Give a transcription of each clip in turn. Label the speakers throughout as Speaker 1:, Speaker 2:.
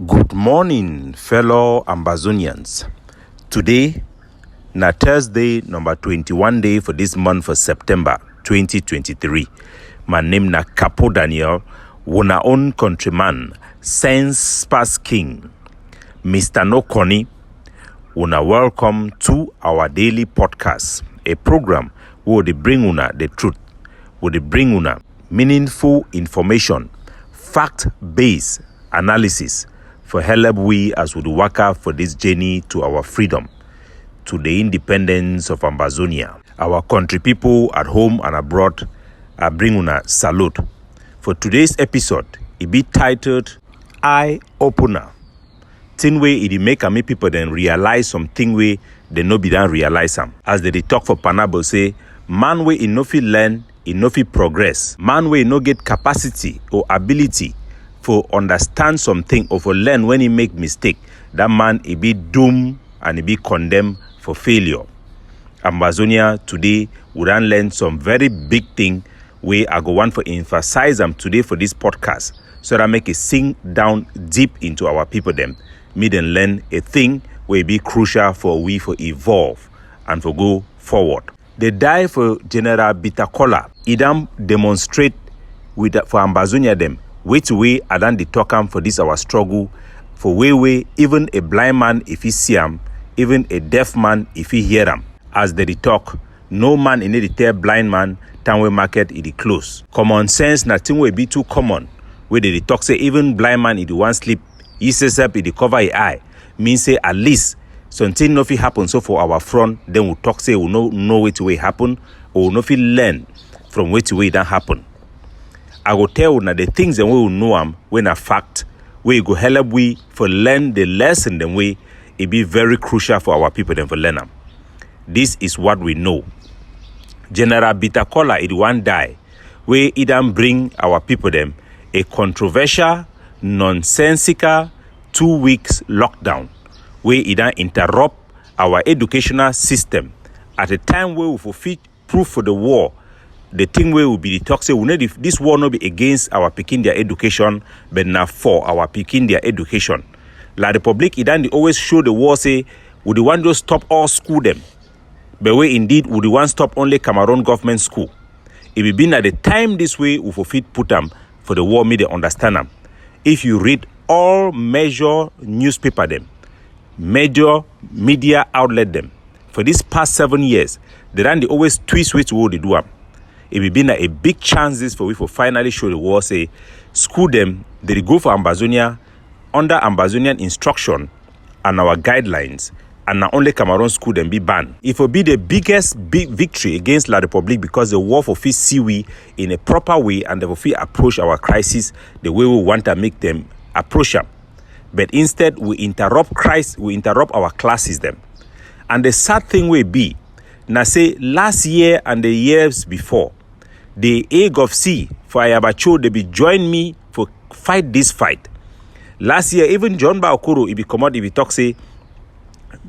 Speaker 1: Good morning, fellow Ambazonians. Today, na Thursday, number 21 day for this month of September 2023. My name na Capo Daniel, una own countryman, Sense Pass King. Mr. Nokoni, una welcome to our daily podcast, a program where they bring una the truth, where they bring una meaningful information, fact-based analysis, for help we as we work out for this journey to our freedom, to the independence of Ambazonia. Our country people at home and abroad are bringing a salute. For today's episode, it be titled Eye Opener. Thing way it make me people then realize something way they no be done realize them. As they talk for Panabo say, man way in no fit learn, in no fit progress. Man way no get capacity or ability for understand something or for learn when he make mistake, that man he be doomed and he be condemned for failure. Ambazonia today we done learn some very big thing where I go want for emphasize them today for this podcast, so that I make it sink down deep into our people them. Me then learn a thing where it be crucial for we for evolve and for go forward. They die for General Bitakola. He done demonstrate with for Ambazonia them which way I done the talk for this our struggle for way even a blind man if he see him, even a deaf man if he hear him. As they talk, no man in the tell blind man town market it close. Common sense nothing will be too common. Where they talk say even blind man it one sleep, he says up it cover his eye. Means say at least something nothing happen so for our front, then we talk say we know which way happen or nothing learn from which way that happen. I go tell you the things that we will know them when a fact, we go help we for learn the lesson then way it be very crucial for our people then for learn them. This is what we know. General Bitakola it one die, where it done bring our people them a controversial, nonsensical 2 weeks lockdown, where it done interrupt our educational system at a time where we fulfill proof for the war. The thing where will be the talk say we need this war not be against our picking their education, but now for our picking their education. La Republic it done always show the war say would the one just stop all school them, but we indeed would the one stop only Cameroon government school. It be been at the time this way we fulfill put them for the war me they understand them. If you read all major newspaper them, major media outlet them for this past 7 years, they done always twist which war they do them. It will be a big chance this for we for finally show the war say school them they go for Ambazonia under Ambazonian instruction and our guidelines, and not only Cameroon school them be banned. It will be the biggest big victory against La Republique because the war for fit see we in a proper way and they will fit approach our crisis the way we want to make them approach them. But instead we interrupt our classes them. And the sad thing will be now say last year and the years before, the AGOFC for Ayabacho, they be join me for fight this fight. Last year, even John Baokoro, if he come out, if he talk say,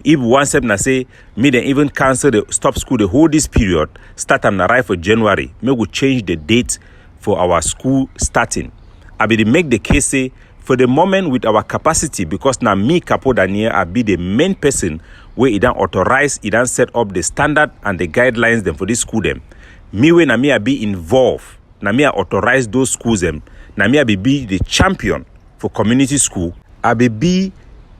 Speaker 1: if one step na say, me then even cancel the stop school the whole this period, start and arrive for January, me will change the date for our school starting. I be make the case say, for the moment with our capacity, because now me, Capo Daniel, I be the main person where it don't authorize, it don't set up the standard and the guidelines them for this school them. Me when na me I be involved, na me I authorize those schools them, na me I be the champion for community school. I be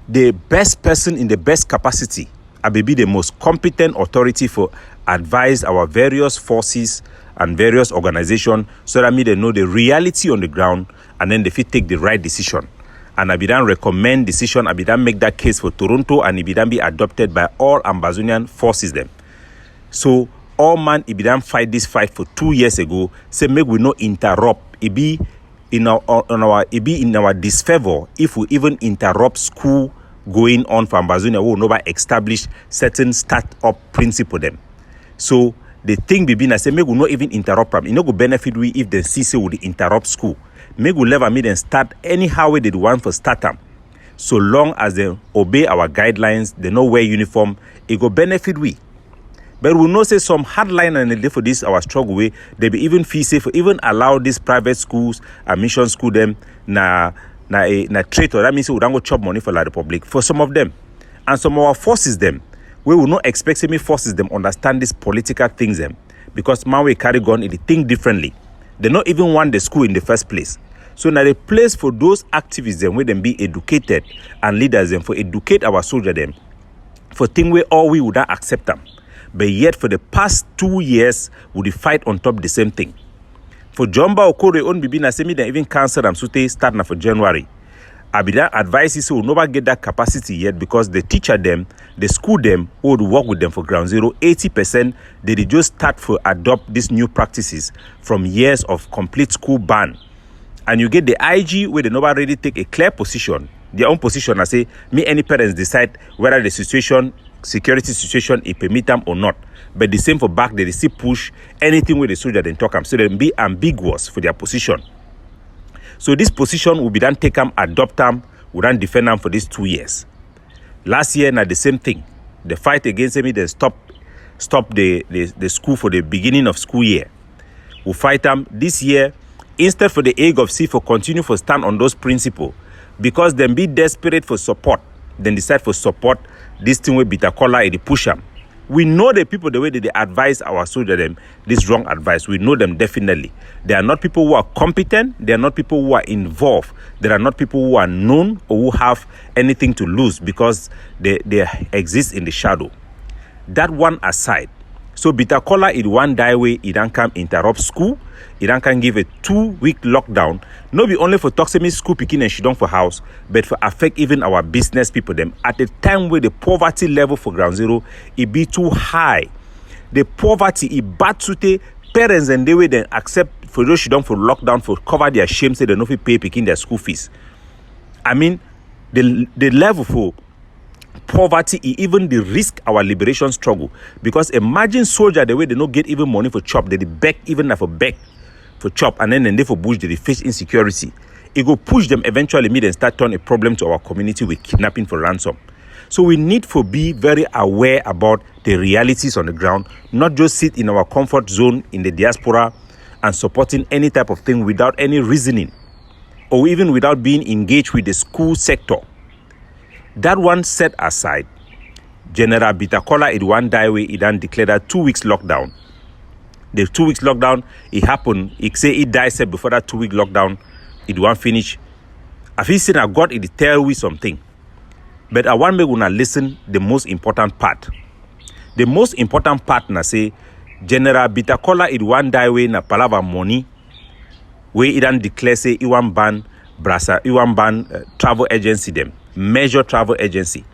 Speaker 1: the best person in the best capacity. I be the most competent authority for advise our various forces and various organizations so that me they know the reality on the ground and then they fit take the right decision. And I be done recommend decision, I be done make that case for Toronto and it be done be adopted by all Ambazonian forces them. So all man it be done fight this fight for 2 years ago, say make we no interrupt. It be in our disfavor if we even interrupt school going on for Ambazonia, we will never establish certain start-up principle them. So the thing be been I say make we not even interrupt them. It no go benefit we if the CC would interrupt school. Make we leave me then start anyhow way they want for start them. So long as they obey our guidelines, they know wear uniform, it go benefit we. But we know say some hardline and they for this our struggle way, they be even feel safe, even allow these private schools and mission school them na traitor. That means we don't go chop money for La Republic. For some of them, and some of our forces them, we will not expect semi forces them understand these political things them, because man we carry gun, they think differently. They not even want the school in the first place. So now the place for those activists them where them be educated and leaders them for educate our soldier them for thing where all we would not accept them. But yet for the past 2 years we fight on top the same thing. For Jomba Okore on bibi na semi they even cancel them so they start now for January. Abida advises will never get that capacity yet because the teacher them, the school them, who would work with them for ground zero, 80% they just start for adopt these new practices from years of complete school ban. And you get the IG where they never really take a clear position, their own position, and say, me any parents decide whether the security situation is permit them or not. But the same for back, they still push anything with the soldier then talk them. So they be ambiguous for their position. So this position will be done take them, adopt them, will then defend them for these 2 years. Last year, now the same thing. The fight against me, they stop the school for the beginning of school year. We fight them this year. Instead for the egg of C for continue for stand on those principles, because them be desperate for support, then decide for support this thing with bitter color and they push them. We know the people the way that they advise our soldier them this wrong advice. We know them definitely. They are not people who are competent. They are not people who are involved. They are not people who are known or who have anything to lose because they exist in the shadow. That one aside. So bitter color it one die way it don't come interrupt school. It don't can give a 2-week lockdown. Not be only for toxic school picking and she don't for house, but for affect even our business people them. At the time where the poverty level for ground zero it be too high. The poverty it bad to the parents and they will then accept for those she don't for lockdown for cover their shame say they no fit pay picking their school fees. I mean the level for poverty even the risk our liberation struggle, because imagine soldier the way they don't get even money for chop, they beg even for beg for chop, and then they for bush they face insecurity. It go push them eventually meet and start turn a problem to our community with kidnapping for ransom. So we need to be very aware about the realities on the ground, not just sit in our comfort zone in the diaspora and supporting any type of thing without any reasoning or even without being engaged with the school sector. That one set aside, General Bitakola it one die way it then declared a 2 weeks lockdown. The 2 weeks lockdown it happened. It say it died said before that 2 week lockdown it won't finish. I feel saying I got it tell we something, but I want me gonna listen the most important part. The most important part na say General Bitakola it one die way na palava money where it then declare say it one ban brasa it one ban travel agency them. Major travel agency.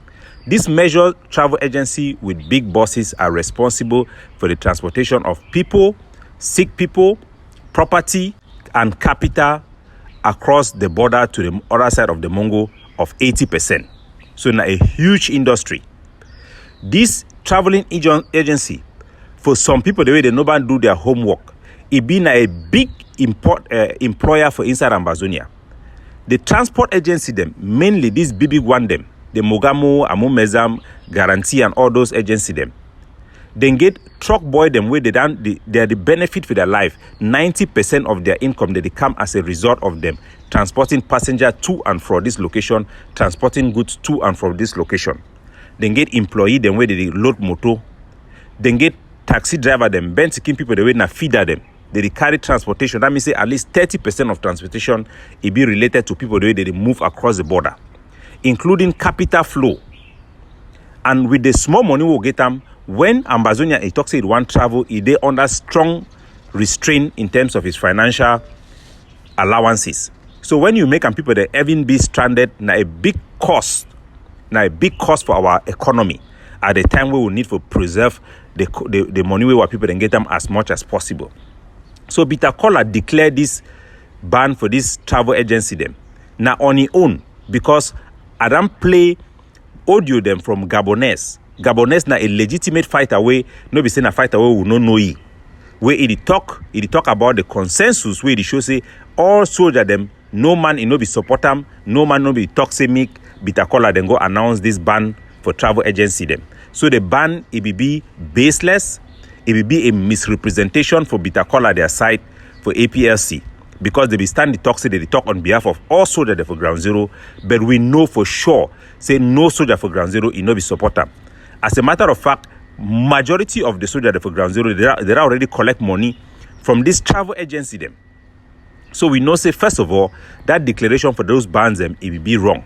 Speaker 1: This major travel agency with big bosses are responsible for the transportation of people, sick people, property, and capital across the border to the other side of the Mongo of 80%. So now a huge industry. This traveling agency, for some people, the way they nobody do their homework, it been a big employer for inside Ambazonia. The transport agency them, mainly this big one them, the Mogamo, Amumezam, Guarantee and all those agency them. Then get truck boy them where they are the benefit for their life. 90% of their income that they come as a result of them transporting passenger to and from this location, transporting goods to and from this location. Then get employee them where they load motor. Then get taxi driver them, Benziking people the way na feeder them. They carry transportation. That means say at least 30% of transportation it be related to people the way they move across the border, including capital flow. And with the small money we'll get them, when Ambazonia it talks it want travel, it they under strong restraint in terms of its financial allowances. So when you make people that even be stranded, now a big cost for our economy at the time we will need to preserve the money where people then get them as much as possible. So Bitakola declared this ban for this travel agency them. Now on his own, because Adam play audio them from Gabonese. Gabonese na a legitimate fighter way, no be saying a fighter way will not know ye. Where it talk about the consensus where it show say all soldier them, no man in no be support them, no man no be toxic, Bitakola then go announce this ban for travel agency them. So the ban it will be baseless. It will be a misrepresentation for Bitakola their side for APLC. because they be stand the talk, say they talk on behalf of all soldiers for Ground Zero, but we know for sure, say no soldier for Ground Zero, no be supporter. As a matter of fact, majority of the soldiers for Ground Zero, they already collect money from this travel agency them. So we know, say, first of all, that declaration for those bans them, it will be wrong.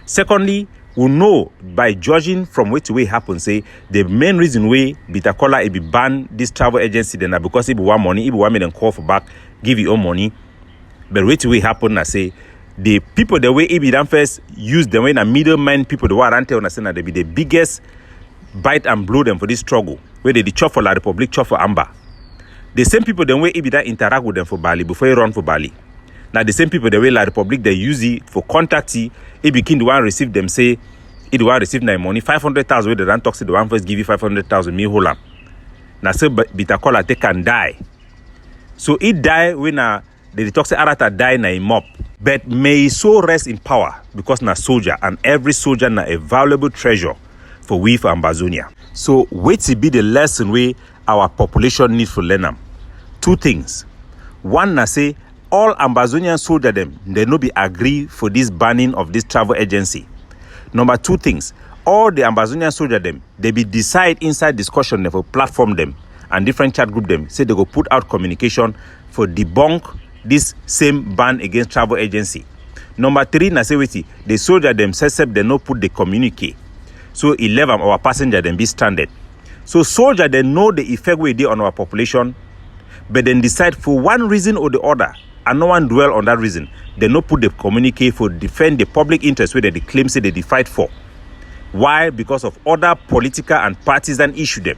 Speaker 1: Secondly, we know by judging from way to way happen, say, the main reason why Bitakola it be ban this travel agency then because it be want money, it be want me then call for back, give you own money. But way to way happen, I say, the people the way it be done first use them when a middleman people the war and tell us that they be the biggest bite and blow them for this struggle, where they chop for La Republic, chop for Amba. The same people the way it be that interact with them for Bali before you run for Bali. Now the same people the way La Republic they use it for contactee, it begin the one receive them say it the one receive my money 500,000 where they don't talk to the one first give you 500,000 me hold up. Now say Bitakola they can die. So it die when the talk say Arata die na him up. But may he so rest in power because na soldier and every soldier na a valuable treasure for we for Ambazonia. So wait to be the lesson we our population need for learn them. Two things. One na say all Ambazonian soldier them they no be agree for this banning of this travel agency. Number two things. All the Ambazonian soldier them they be decide inside discussion them for platform them and different chat group them say they go put out communication for debunk this same ban against travel agency. Number three na say wait the soldier themselves they no put the communique. So 11 our passenger then be stranded. So soldier they know the effect we did on our population, but then decide for one reason or the other, and no one dwell on that reason. They no put the communique for defend the public interest where they claim say they fight for. Why? Because of other political and partisan issue them.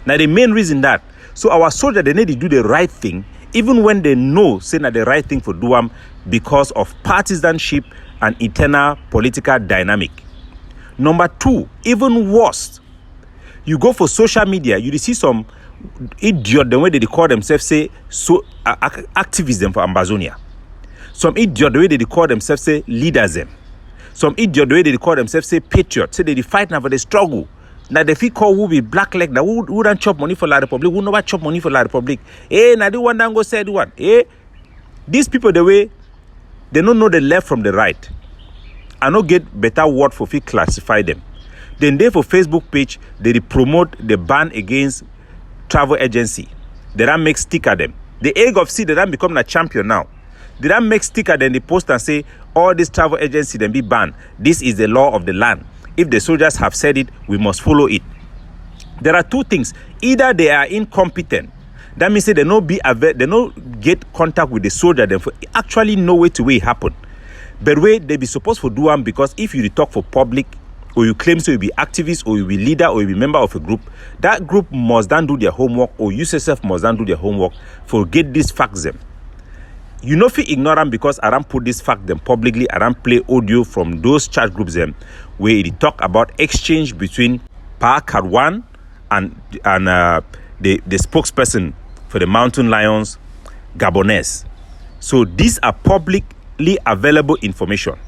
Speaker 1: Now the main reason that so our soldier they need to do the right thing even when they know say na the right thing for do them because of partisanship and internal political dynamic. Number two, even worse, you go for social media, you see some idiot the way they call themselves say so activism for Ambazonia. Some idiot the way they call themselves say leaders them. Some idiot the way they call themselves say patriots. Say they fight now for the struggle. Now the fee call who be black leg now who don't chop money for La Republic, who never chop money for La Republic. Now the one that go say the one. These people the way they don't know the left from the right. I no get better word for fee classify them. Then they for Facebook page they promote the ban against travel agency. They don't make sticker them. The egg of seed they don't become a champion now. They don't make sticker then they post and say all this travel agency then be banned. This is the law of the land. If the soldiers have said it, we must follow it. There are two things. Either they are incompetent. That means they no get contact with the soldier then for actually know way to way it happen. But way they be supposed to do them because if you talk for public or you claim so you be activist or you be leader or you be member of a group, that group must then do their homework or you yourself must then do their homework for get these facts them. You know if you ignore them because I don't put this fact them publicly, I don't play audio from those chat groups them where they talk about exchange between Pa Karwan and the spokesperson for the Mountain Lions, Gabonese. So these are publicly available information.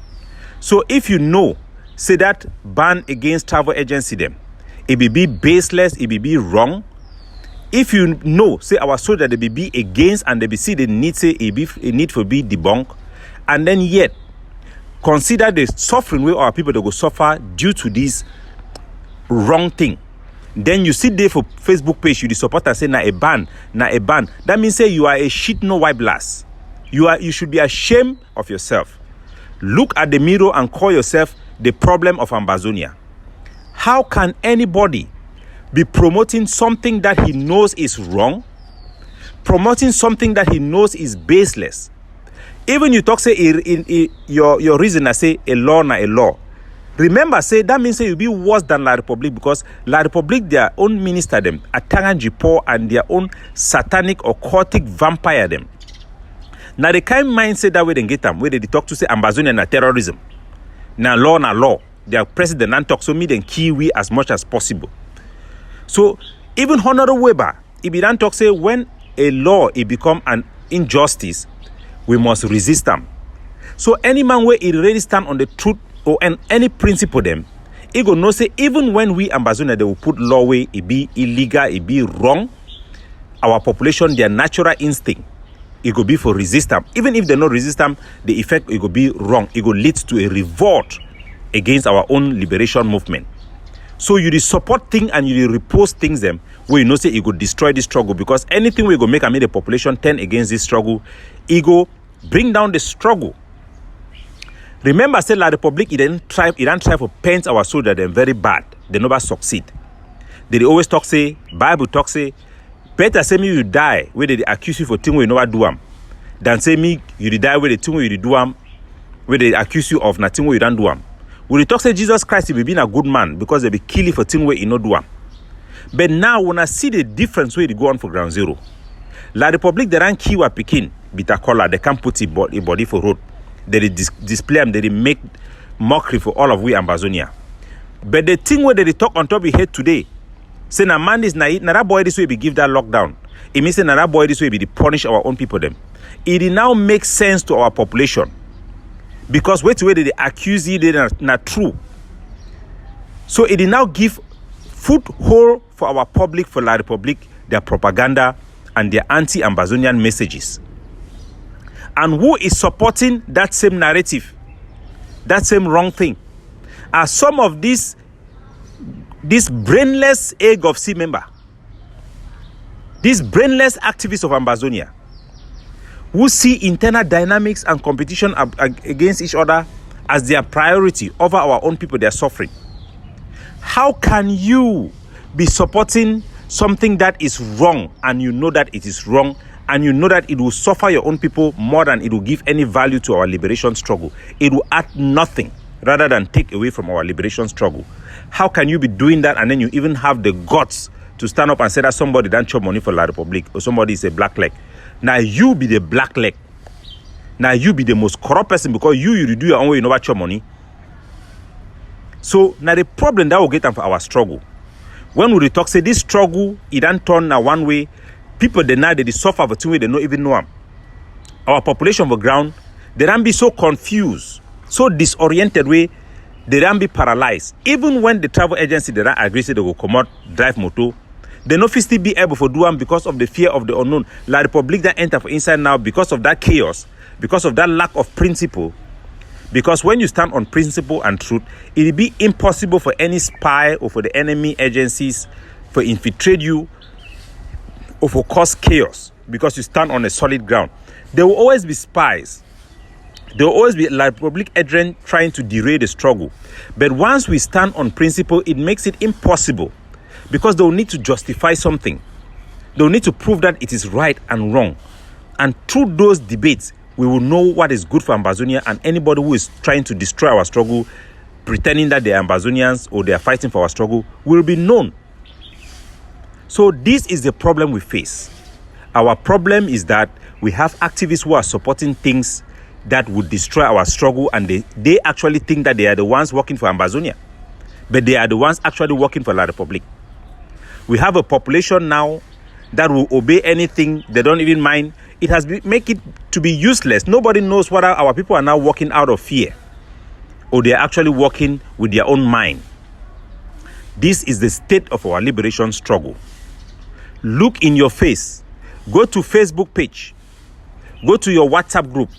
Speaker 1: So if you know, say that ban against travel agency them, it will be baseless, it will be wrong. If you know, say our soldier they be against and they be see the need say it need for be debunked, and then yet consider the suffering where our people they go suffer due to this wrong thing. Then you sit there for Facebook page, you the supporter say na a ban. That means say you are a shit no white blast. You should be ashamed of yourself. Look at the mirror and call yourself the problem of Ambazonia. How can anybody be promoting something that he knows is wrong, promoting something that he knows is baseless? Even you talk say your reason I say a law na a law. Remember say that means say you be worse than La Republic because La Republic their own minister them Atangan Jipo and their own satanic occultic vampire them. Now the kind mindset that way they get them where they talk to say Ambazonia na terrorism. Na law. Their president and talk so me then kiwi as much as possible. So even Honorable Weber, if he don't talk say when a law it become an injustice, we must resist them. So any man where it really stand on the truth or any principle them, it go know say even when we Ambazonia they will put law way it be illegal, it be wrong, our population their natural instinct it could be for resistance. Even if they no resistance, the effect it could be wrong. It could lead to a revolt against our own liberation movement. So you support things and you repost things them where you know say it could destroy this struggle, because anything we go make the population turn against this struggle, it go bring down the struggle. Remember, say La Republic, it didn't try to paint our soldiers them very bad. They never succeed. They always talk say, Bible talk say, better say me you die where they accuse you for thing where you never do them, than say me you die where the thing where you do them, where they accuse you of nothing where you don't do them. We talk say Jesus Christ he be being a good man because they be killing for thing where you not do them. But now when I see the difference where they go on for ground zero, La Republic they don't kill a Pekin, bitter color, they can't put a body for road. They display them, they make mockery for all of we Ambazonia. But the thing where they talk on top of head today, say na man is naive, na that boy this way be give that lockdown. It means say na that boy this way be the punish our own people them. It now makes sense to our population. Because wait they accuse you they not true. So it now give foothold for our public, for La Republic, their propaganda and their anti-Ambazonian messages. And who is supporting that same narrative, that same wrong thing? Are some of this brainless egg of sea member, these brainless activists of Ambazonia, who see internal dynamics and competition against each other as their priority over our own people they are suffering. How can you be supporting something that is wrong and you know that it is wrong and you know that it will suffer your own people more than it will give any value to our liberation struggle? It will add nothing rather than take away from our liberation struggle. How can you be doing that and then you even have the guts to stand up and say that somebody don't chop money for La Republic or somebody is a black leg? Now you be the black leg. Now you be the most corrupt person because you do your own way, you know what your money. So now the problem that will get them for our struggle. When we talk say this struggle, it don't turn now one way. People they now they suffer for two way they don't even know them. Our population on the ground, they don't be so confused, so disoriented way, they don't be paralyzed. Even when the travel agency they don't agree say they will come out, drive motor, they no still be able to do them because of the fear of the unknown. La Republic that enter for inside now because of that chaos, because of that lack of principle. Because when you stand on principle and truth, it will be impossible for any spy or for the enemy agencies to infiltrate you or for cause chaos because you stand on a solid ground. There will always be spies. There will always be La Republic agent trying to derail the struggle. But once we stand on principle, it makes it impossible because they will need to justify something. They will need to prove that it is right and wrong. And through those debates, we will know what is good for Ambazonia, and anybody who is trying to destroy our struggle, pretending that they are Ambazonians or they are fighting for our struggle, will be known. So this is the problem we face. Our problem is that we have activists who are supporting things that would destroy our struggle, and they actually think that they are the ones working for Ambazonia, but they are the ones actually working for La Republic. We have a population now that will obey anything. They don't even mind. It has make it to be useless. Nobody knows whether our people are now working out of fear or they are actually working with their own mind. This is the state of our liberation struggle. Look in your face. Go to Facebook page. Go to your WhatsApp group.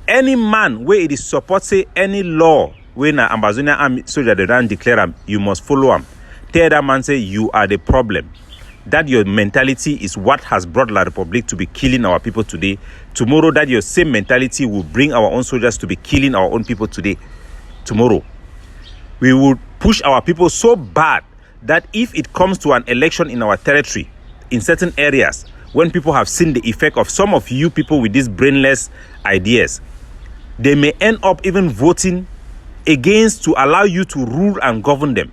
Speaker 1: Any man where it is support say any law when an Ambazonia army soldier they don't declare them, you must follow them. Tell that man say you are the problem. That your mentality is what has brought La Republic to be killing our people today. Tomorrow, that your same mentality will bring our own soldiers to be killing our own people today. Tomorrow, we will push our people so bad that if it comes to an election in our territory, in certain areas, when people have seen the effect of some of you people with these brainless ideas, they may end up even voting against to allow you to rule and govern them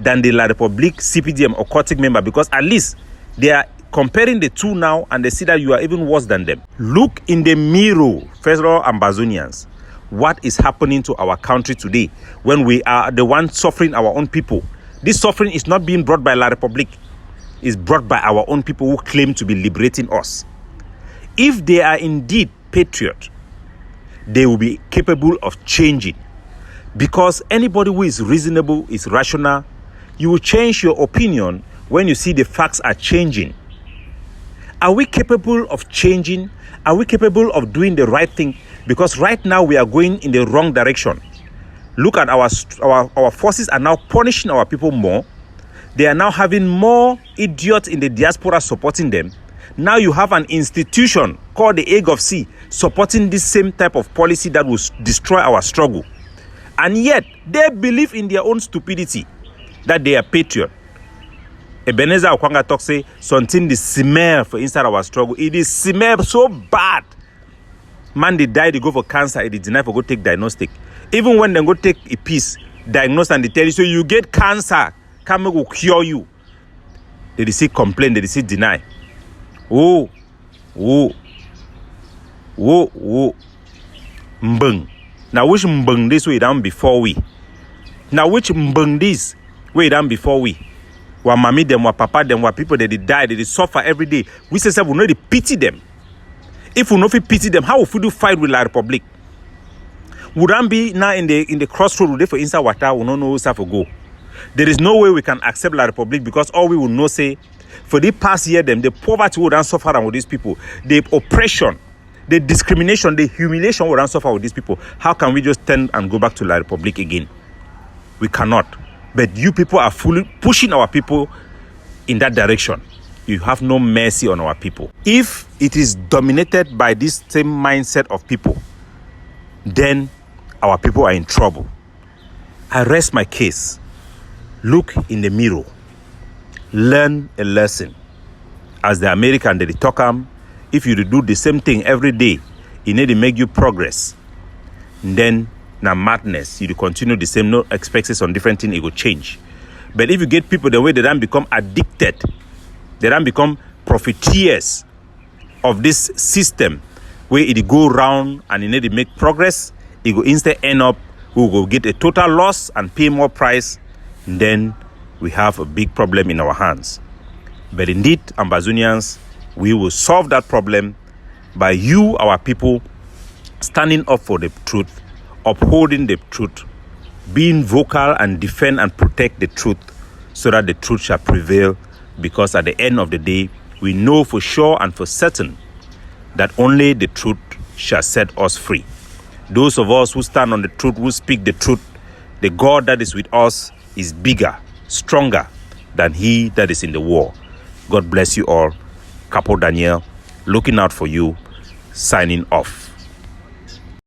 Speaker 1: than the La Republic, CPDM or Cortic member, because at least they are comparing the two now and they see that you are even worse than them. Look in the mirror, fellow Ambazonians, what is happening to our country today when we are the ones suffering our own people. This suffering is not being brought by La Republic, it's brought by our own people who claim to be liberating us. If they are indeed patriots, they will be capable of changing, because anybody who is reasonable, is rational, you will change your opinion when you see the facts are changing. Are we capable of changing? Are we capable of doing the right thing? Because right now we are going in the wrong direction. Look at our forces are now punishing our people more. They are now having more idiots in the diaspora supporting them. Now you have an institution called the Egg of Sea supporting this same type of policy that will destroy our struggle. And yet, they believe in their own stupidity that they are patriot. Ebenezer Okwanga talk say something the smell for inside our struggle. It is smell so bad. Man, they die, they go for cancer, they deny for go take diagnostic. Even when they go take a piece, diagnose and they tell you, so you get cancer, come go cure you. They say complain, they say deny. Oh, mbeng. Now which mbeng this way down before we? Now which mbeng this way down before we? Wa mommy them, wa papa them, wa people that they die, they suffer every day. We say we know they pity them. If we know we pity them, how would we do fight with La Republic? Would I be now in the crossroad with for inside water? We don't know where to go. There is no way we can accept La Republic because all we will know say for the past year them the poverty would not suffer with these people, the oppression, the discrimination, the humiliation would not suffer with these people. How can we just turn and go back to La Republic again? We cannot. But you people are fully pushing our people in that direction. You have no mercy on our people. If it is dominated by this same mindset of people, then our people are in trouble. I rest my case. Look in the mirror. Learn a lesson. As the American, they talk if you do the same thing every day, it need to make you progress. Then, now madness, you continue the same, no expectations on different things, it will change. But if you get people the way they don't become addicted, they don't become profiteers of this system, where it go round and it need to make progress, it will instead end up, we will get a total loss and pay more price, then we have a big problem in our hands. But indeed, Ambazonians, we will solve that problem by you, our people, standing up for the truth, upholding the truth, being vocal and defend and protect the truth so that the truth shall prevail, because at the end of the day, we know for sure and for certain that only the truth shall set us free. Those of us who stand on the truth, who speak the truth, the God that is with us is bigger, stronger than he that is in the war. God bless you all. Capo Daniel, looking out for you, signing off.